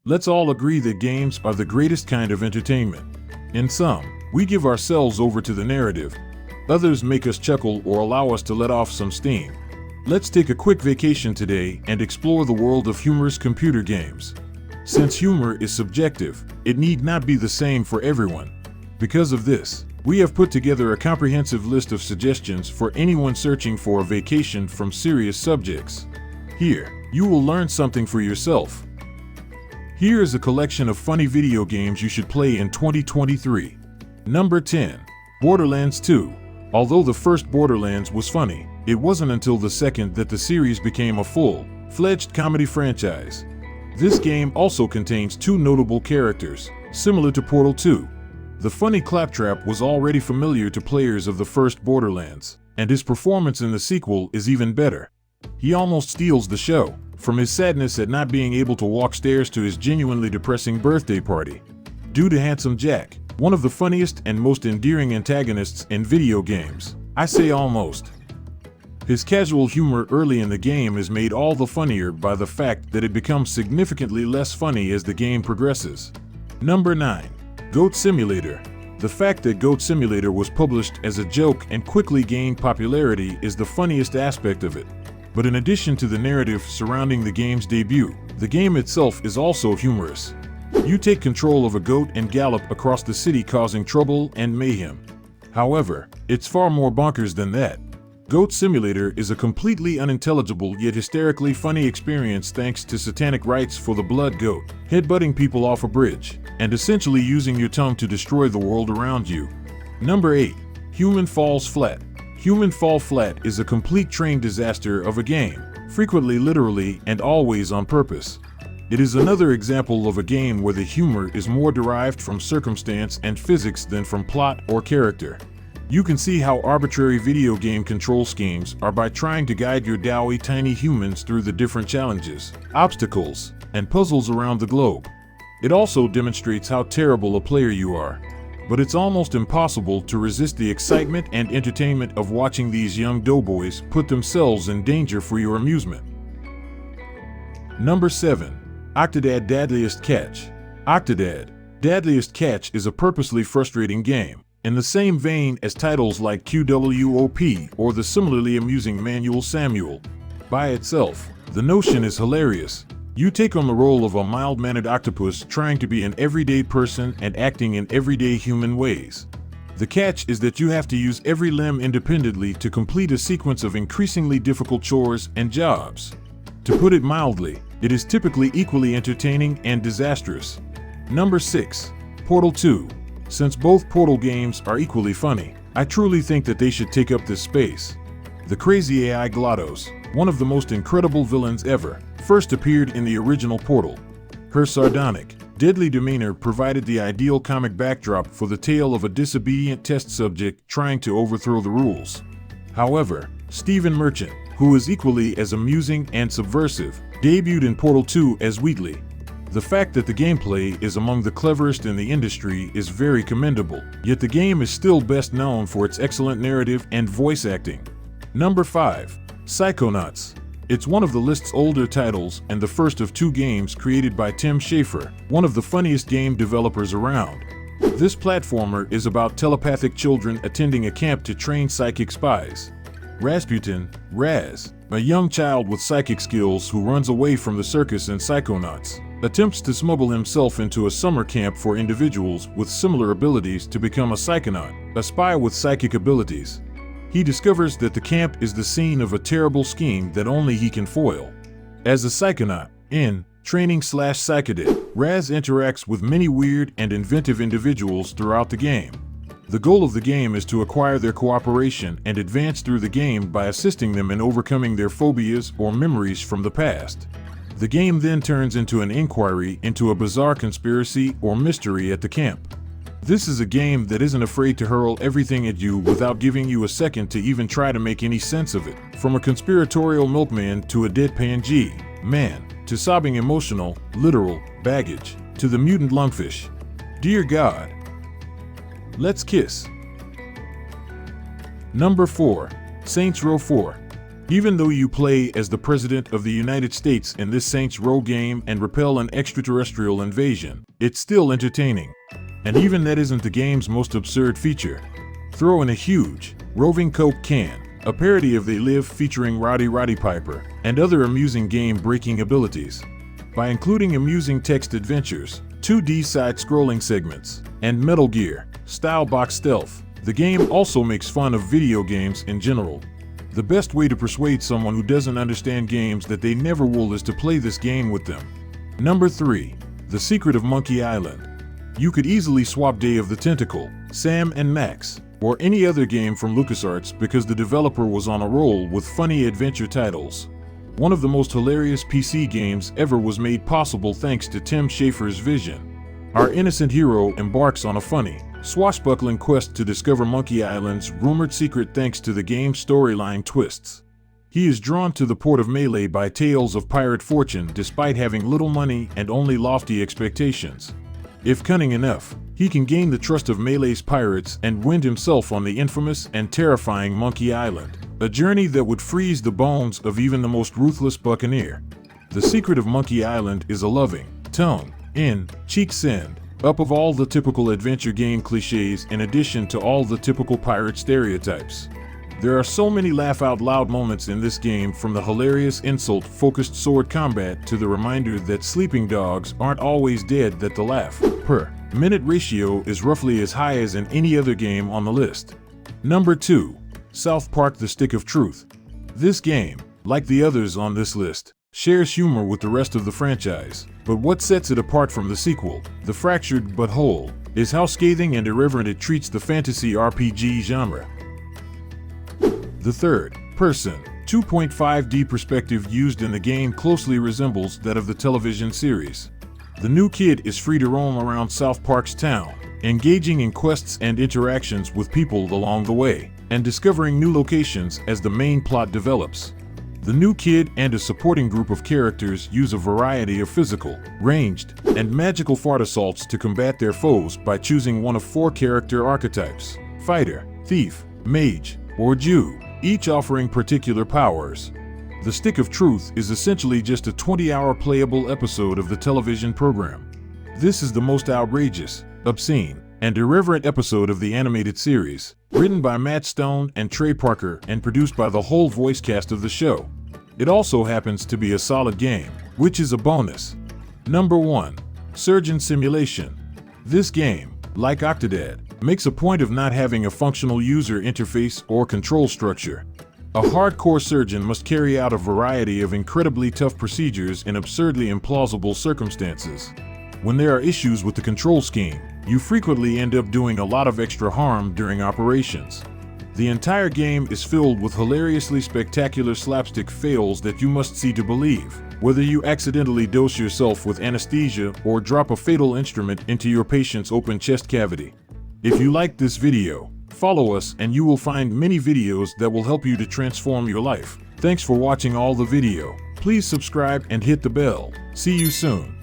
Let's all agree that games are the greatest kind of entertainment. In some, we give ourselves over to the narrative. Others make us chuckle or allow us to let off some steam. Let's take a quick vacation today and explore the world of humorous computer games. Since humor is subjective, it need not be the same for everyone. Because of this, we have put together a comprehensive list of suggestions for anyone searching for a vacation from serious subjects. Here, you will learn something for yourself. Here is a collection of funny video games you should play in 2023. Number 10. Borderlands 2. Although the first Borderlands was funny, it wasn't until the second that the series became a full-fledged comedy franchise. This game also contains two notable characters, similar to Portal 2. The funny Claptrap was already familiar to players of the first Borderlands, and his performance in the sequel is even better. He almost steals the show, from his sadness at not being able to walk stairs to his genuinely depressing birthday party. Due to Handsome Jack, one of the funniest and most endearing antagonists in video games. I say almost. His casual humor early in the game is made all the funnier by the fact that it becomes significantly less funny as the game progresses. Number 9. Goat Simulator. The fact that Goat Simulator was published as a joke and quickly gained popularity is the funniest aspect of it. But in addition to the narrative surrounding the game's debut, the game itself is also humorous. You take control of a goat and gallop across the city causing trouble and mayhem. However, it's far more bonkers than that. Goat Simulator is a completely unintelligible yet hysterically funny experience thanks to satanic rites for the blood goat, headbutting people off a bridge, and essentially using your tongue to destroy the world around you. Number 8. Human Falls Flat. Human Fall Flat is a complete train disaster of a game, frequently literally and always on purpose. It is another example of a game where the humor is more derived from circumstance and physics than from plot or character. You can see how arbitrary video game control schemes are by trying to guide your doughy tiny humans through the different challenges, obstacles, and puzzles around the globe. It also demonstrates how terrible a player you are. But it's almost impossible to resist the excitement and entertainment of watching these young doughboys put themselves in danger for your amusement. Number 7. Octodad Dadliest Catch. Octodad, Dadliest Catch is a purposely frustrating game, in the same vein as titles like QWOP or the similarly amusing Manual Samuel. By itself, the notion is hilarious. You take on the role of a mild-mannered octopus trying to be an everyday person and acting in everyday human ways. The catch is that you have to use every limb independently to complete a sequence of increasingly difficult chores and jobs. To put it mildly, it is typically equally entertaining and disastrous. Number 6. Portal 2. Since both Portal games are equally funny, I truly think that they should take up this space. The crazy AI GLaDOS, one of the most incredible villains ever, first appeared in the original Portal. Her sardonic, deadly demeanor provided the ideal comic backdrop for the tale of a disobedient test subject trying to overthrow the rules. However, Stephen Merchant, who is equally as amusing and subversive, debuted in Portal 2 as Wheatley. The fact that the gameplay is among the cleverest in the industry is very commendable, yet the game is still best known for its excellent narrative and voice acting. Number 5. Psychonauts. It's one of the list's older titles and the first of two games created by Tim Schafer, one of the funniest game developers around. This platformer is about telepathic children attending a camp to train psychic spies. Rasputin, Raz, a young child with psychic skills who runs away from the circus in Psychonauts, attempts to smuggle himself into a summer camp for individuals with similar abilities to become a psychonaut, a spy with psychic abilities. He discovers that the camp is the scene of a terrible scheme that only he can foil. As a psychonaut, in training/psychonaut, Raz interacts with many weird and inventive individuals throughout the game. The goal of the game is to acquire their cooperation and advance through the game by assisting them in overcoming their phobias or memories from the past. The game then turns into an inquiry into a bizarre conspiracy or mystery at the camp. This is a game that isn't afraid to hurl everything at you without giving you a second to even try to make any sense of it. From a conspiratorial milkman to a deadpan G-man, to sobbing emotional, literal, baggage, to the mutant lungfish. Dear God. Let's kiss. Number 4. Saints Row 4. Even though you play as the President of the United States in this Saints Row game and repel an extraterrestrial invasion, it's still entertaining. And even that isn't the game's most absurd feature. Throw in a huge, roving Coke can, a parody of They Live featuring Roddy Piper, and other amusing game-breaking abilities. By including amusing text adventures, 2D side-scrolling segments, and Metal Gear-style box stealth, the game also makes fun of video games in general. The best way to persuade someone who doesn't understand games that they never will is to play this game with them. Number 3. The Secret of Monkey Island. You could easily swap Day of the Tentacle, Sam and Max, or any other game from LucasArts because the developer was on a roll with funny adventure titles. One of the most hilarious PC games ever was made possible thanks to Tim Schafer's vision. Our innocent hero embarks on a funny, swashbuckling quest to discover Monkey Island's rumored secret thanks to the game's storyline twists. He is drawn to the port of Melee by tales of pirate fortune despite having little money and only lofty expectations. If cunning enough, he can gain the trust of Melee's pirates and wind himself on the infamous and terrifying Monkey Island, a journey that would freeze the bones of even the most ruthless buccaneer. The secret of Monkey Island is a loving, tongue-in-cheek send up of all the typical adventure game cliches in addition to all the typical pirate stereotypes. There are so many laugh-out-loud moments in this game, from the hilarious insult-focused sword combat to the reminder that sleeping dogs aren't always dead, that the laugh per minute ratio is roughly as high as in any other game on the list. Number 2. South Park: The Stick of Truth. This game, like the others on this list, shares humor with the rest of the franchise, but what sets it apart from the sequel, The Fractured But Whole, is how scathing and irreverent it treats the fantasy RPG genre. The third-person, 2.5D perspective used in the game closely resembles that of the television series. The new kid is free to roam around South Park's town, engaging in quests and interactions with people along the way, and discovering new locations as the main plot develops. The new kid and a supporting group of characters use a variety of physical, ranged, and magical fart assaults to combat their foes by choosing one of 4 character archetypes: fighter, thief, mage, or Jew, each offering particular powers. The Stick of Truth is essentially just a 20-hour playable episode of the television program. This is the most outrageous, obscene, and irreverent episode of the animated series, written by Matt Stone and Trey Parker and produced by the whole voice cast of the show. It also happens to be a solid game, which is a bonus. Number 1. Surgeon Simulation. This game, like Octodad, makes a point of not having a functional user interface or control structure. A hardcore surgeon must carry out a variety of incredibly tough procedures in absurdly implausible circumstances. When there are issues with the control scheme, you frequently end up doing a lot of extra harm during operations. The entire game is filled with hilariously spectacular slapstick fails that you must see to believe, whether you accidentally dose yourself with anesthesia or drop a fatal instrument into your patient's open chest cavity. If you liked this video, follow us and you will find many videos that will help you to transform your life. Thanks for watching all the video. Please subscribe and hit the bell. See you soon.